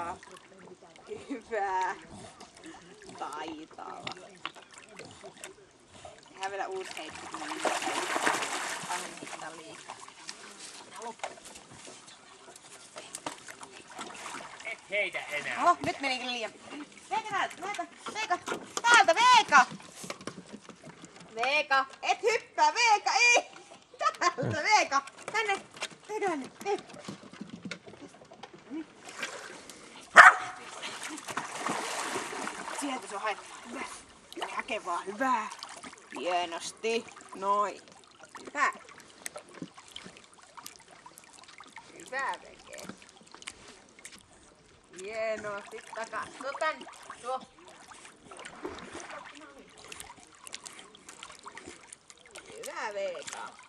Veika. Hyvä. Taitava. Tehdään vielä uusi heitto, kun meni aina liikaa. Et heitä enää. Oho, nyt meni kyllä liian pitkälle. Veika täältä, Veika, täältä, Veika! Veika, et hyppää, Veika, ei! Täältä, Veika, tänne, tänne, sieltä se on haettu. Hyvä. Hake vaan, hyvä. Hienosti. Noin. Hyvä. Hyvä tekee. Hienosti takas. Tuo tänne. Tuo. Hyvä Veika.